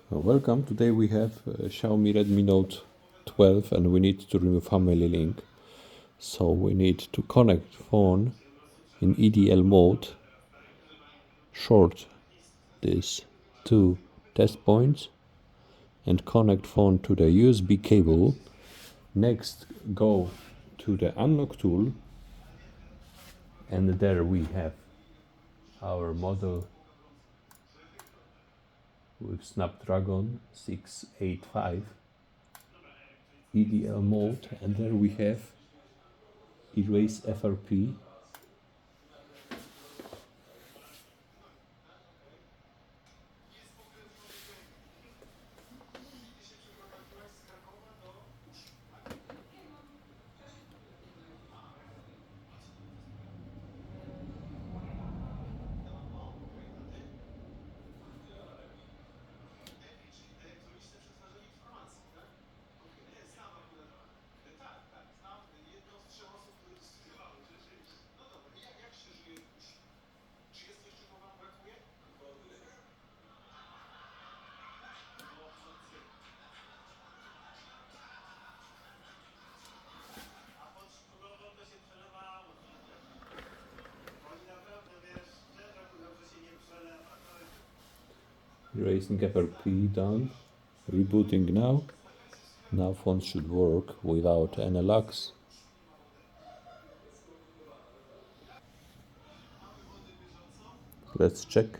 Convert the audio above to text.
Welcome. Today we have Xiaomi Redmi Note 12 and we need to remove family link. So we need to connect phone in EDL mode, short these two test points and connect phone to the USB cable. Next go to the unlock tool and there we have our model with Snapdragon 685 EDL mode, and there we have erase FRP, erasing FRP done, rebooting now. Now phone should work without any lags. Let's check.